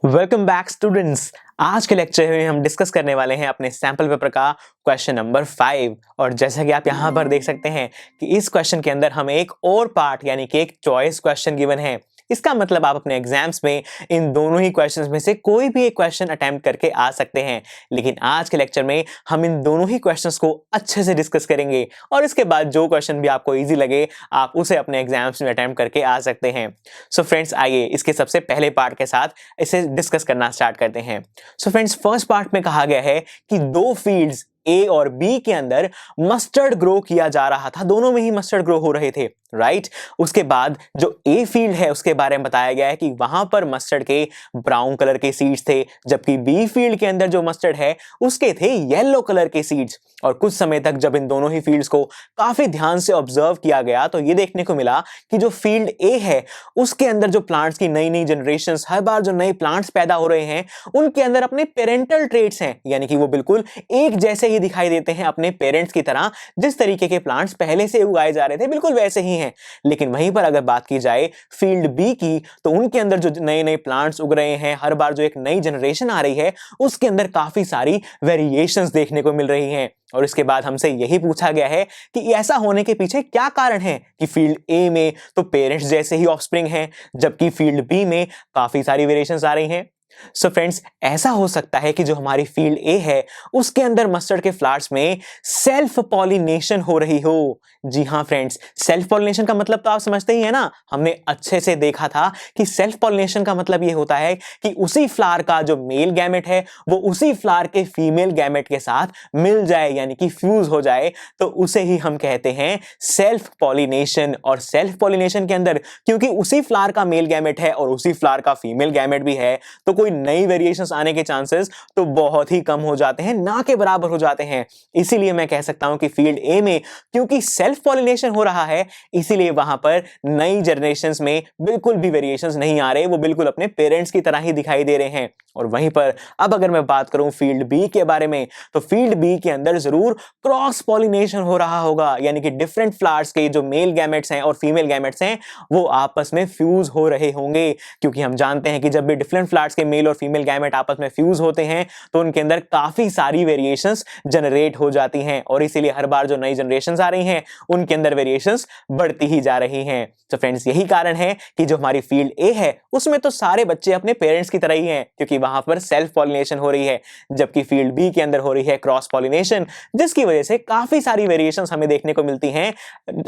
Welcome back students. आज के lecture में हम डिस्कस करने वाले हैं अपने सैंपल पेपर का क्वेश्चन नंबर 5। और जैसा कि आप यहाँ पर देख सकते हैं कि इस क्वेश्चन के अंदर हमें एक और पार्ट यानी कि एक चॉइस क्वेश्चन गिवन है। इसका मतलब आप अपने एग्जाम्स में इन दोनों ही क्वेश्चंस में से कोई भी एक क्वेश्चन अटेम्प्ट करके आ सकते हैं। लेकिन आज के लेक्चर में हम इन दोनों ही क्वेश्चंस को अच्छे से डिस्कस करेंगे और इसके बाद जो क्वेश्चन भी आपको इजी लगे आप उसे अपने एग्जाम्स में अटेम्प्ट करके आ सकते हैं। सो फ्रेंड्स, आइए इसके सबसे पहले पार्ट के साथ इसे डिस्कस करना स्टार्ट करते हैं। सो फ्रेंड्स, फर्स्ट पार्ट में कहा गया है कि दो फील्ड्स ए और बी के अंदर मस्टर्ड ग्रो किया जा रहा था, दोनों में ही मस्टर्ड ग्रो हो रहे थे, राइट। उसके बाद जो ए फील्ड है उसके बारे में बताया गया है कि वहां पर मस्टर्ड के ब्राउन कलर के सीड्स थे, जबकि बी फील्ड के अंदर जो मस्टर्ड है उसके थे येलो कलर के सीड्स। और कुछ समय तक जब इन दोनों ही फील्ड्स को काफी ध्यान से ऑब्जर्व किया गया तो ये देखने को मिला कि जो फील्ड ए है उसके अंदर जो प्लांट्स की नई नई जनरेशंस, हर बार जो नए प्लांट्स पैदा हो रहे हैं उनके अंदर अपने पेरेंटल ट्रेट्स हैं, यानी कि वो बिल्कुल एक जैसे ही दिखाई देते हैं अपने पेरेंट्स की तरह। जिस तरीके के प्लांट्स पहले से उगाए जा रहे थे बिल्कुल वैसे ही हैं। लेकिन वहीं पर अगर बात की जाए फील्ड बी की तो उनके अंदर जो नए नए प्लांट्स उग रहे हैं, हर बार जो एक नई जनरेशन आ रही है उसके अंदर काफी सारी वेरिएशंस देखने को मिल रही हैं। और इसके बाद हमसे यही पूछा गया है कि ऐसा होने के पीछे क्या कारण है कि फील्ड ए में तो पेरेंट्स जैसे ही ऑफस्प्रिंग हैं, जबकि फील्ड बी में काफी सारी वेरिएशंस आ रही हैं। सो फ्रेंड्स, ऐसा हो सकता है कि जो हमारी फील्ड ए है उसके अंदर मस्टर्ड के फ्लावर्स में सेल्फ पॉलिनेशन हो रही हो। जी हां फ्रेंड्स, सेल्फ पॉलिनेशन का मतलब तो आप समझते ही है ना। हमने अच्छे से देखा था कि सेल्फ पॉलिनेशन का मतलब यह होता है कि उसी फ्लावर का जो मेल गैमेट है वो उसी फ्लावर के फीमेल गैमेट के साथ मिल जाए, यानी कि फ्यूज हो जाए, तो उसे ही हम कहते हैं सेल्फ पॉलिनेशन। और सेल्फ पॉलिनेशन के अंदर क्योंकि उसी फ्लावर का मेल गैमेट है और उसी फ्लावर का फीमेल गैमेट भी है तो कोई नई वेरिएशंस आने के चांसेस तो बहुत ही कम हो जाते हैं, ना के बराबर हो जाते हैं। इसीलिए मैं कह सकता हूं कि फील्ड ए में क्योंकि सेल्फ पॉलिनेशन हो रहा है इसीलिए वहां पर नई जनरेशंस में बिल्कुल भी वेरिएशंस नहीं आ रहे, वो बिल्कुल अपने पेरेंट्स की तरह ही दिखाई दे रहे हैं। और वहीं पर अब अगर मैं बात करूं फील्ड बी के बारे में तो फील्ड बी के अंदर जरूर क्रॉस पॉलिनेशन हो रहा होगा, यानी कि डिफरेंट फ्लावर्स के जो मेल गैमेट्स हैं और फीमेल गैमेट्स हैं वो आपस में फ्यूज हो रहे होंगे। क्योंकि हम जानते हैं कि जब भी डिफरेंट फ्लावर्स के मेल और फीमेल गैमेट आपस में फ्यूज होते हैं तो उनके अंदर काफी सारी वेरिएशंस जनरेट हो जाती हैं और इसीलिए हर बार जो नई जनरेशंस आ रही हैं उनके अंदर वेरिएशंस बढ़ती ही जा रही हैं। तो फ्रेंड्स, यही कारण है कि जो हमारी फील्ड ए है उसमें तो सारे बच्चे अपने पेरेंट्स की तरह ही हैं क्योंकि वहां पर सेल्फ पॉलिनेशन हो रही है, जबकि फील्ड बी के अंदर हो रही है क्रॉस पॉलिनेशन, जिसकी वजह से काफी सारी वेरिएशंस हमें देखने को मिलती हैं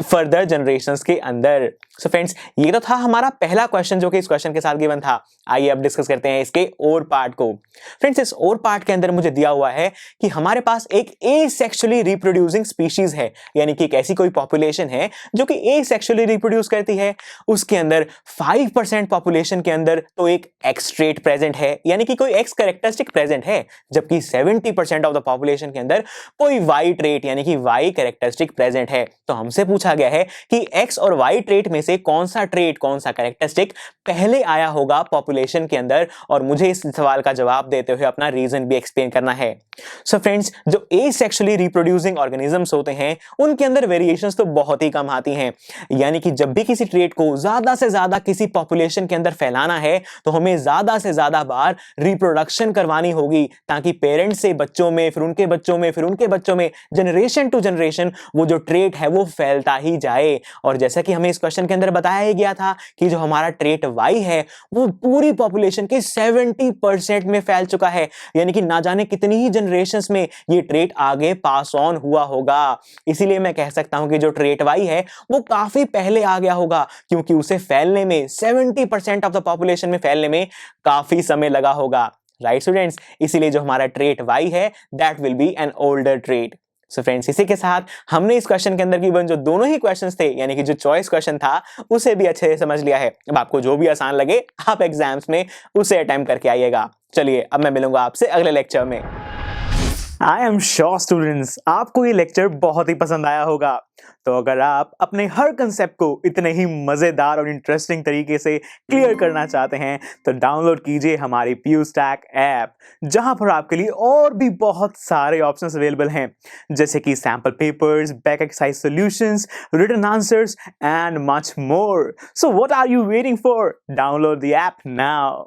फर्दर जनरेशंस के अंदर। सो फ्रेंड्स, ये तो था हमारा पहला क्वेश्चन जो कि इस क्वेश्चन के साथ गिवन था। आइए अब डिस्कस करते हैं इसके और पार्ट को। फ्रेंड्स, इस और पार्ट के अंदर मुझे दिया हुआ है कि हमारे पास एक एसेक्सुअली रिप्रोड्यूसिंग स्पीशीज है, यानी कि एक ऐसी कोई पॉपुलेशन है जो कि एसेक्सुअली रिप्रोड्यूस करती है। उसके अंदर 5% पॉपुलेशन के अंदर तो एक एक्स ट्रेट प्रेजेंट है, यानी कि कोई एक्स कैरेक्टरिस्टिक प्रेजेंट है, जबकि 70% ऑफ द पॉपुलेशन के अंदर कोई वाई ट्रेट यानी कि वाई कैरेक्टरिस्टिक प्रेजेंट है। तो हमसे पूछा गया है कि एक्स और वाई ट्रेट में से कौन सा ट्रेट, कौन सा कैरेक्टरिस्टिक पहले आया होगा पॉपुलेशन के अंदर, और मुझे इस सवाल का जवाब देते हुए अपना रीजन भी एक्सप्लेन करना है। सो फ्रेंड्स, जो एसेक्सुअली रिप्रोड्यूसिंग ऑर्गेनिजम्स होते हैं उनके अंदर वेरिएशंस तो बहुत ही कम आती हैं, यानी कि जब भी किसी ट्रेट को ज्यादा से ज्यादा किसी पॉपुलेशन के अंदर फैलाना है तो हमें ज्यादा से ज्यादा बार रिप्रोडक्शन करवानी होगी ताकि पेरेंट्स से बच्चों में, फिर उनके बच्चों में, फिर उनके बच्चों में, जनरेशन टू जनरेशन वो जो ट्रेट है वो फैलता ही जाए। और जैसा कि हमें इस क्वेश्चन के अंदर बताया ही गया था कि जो हमारा ट्रेट वाई है वो पूरी पॉपुलेशन के 70% में फैल चुका है, यानी कि ना जाने कितनी ही जनरेशंस में ये ट्रेट आगे पास ऑन हुआ होगा। इसीलिए मैं कह सकता हूं कि जो ट्रेट वाई है वो काफी पहले आ गया होगा क्योंकि उसे फैलने में 70% ऑफ द पॉपुलेशन में फैलने में काफी समय लगा होगा, राइट स्टूडेंट्स। इसीलिए जो हमारा ट्रेट वाई है that will be an older trait. So friends, इसी के साथ हमने इस क्वेश्चन के अंदर की जो दोनों ही क्वेश्चंस थे, यानी कि जो चॉइस क्वेश्चन था उसे भी अच्छे से समझ लिया है। अब आपको जो भी आसान लगे आप एग्जाम्स में उसे अटेम्प्ट करके आइएगा। चलिए अब मैं मिलूंगा आपसे अगले लेक्चर में। आई एम श्योर स्टूडेंट्स आपको ये लेक्चर बहुत ही पसंद आया होगा। तो अगर आप अपने हर कंसेप्ट को इतने ही मजेदार और इंटरेस्टिंग तरीके से क्लियर करना चाहते हैं तो डाउनलोड कीजिए हमारी PuStack ऐप, जहां पर आपके लिए और भी बहुत सारे ऑप्शंस अवेलेबल हैं, जैसे कि sample papers, back exercise solutions, written answers and much more. So what are you waiting for? Download the app now.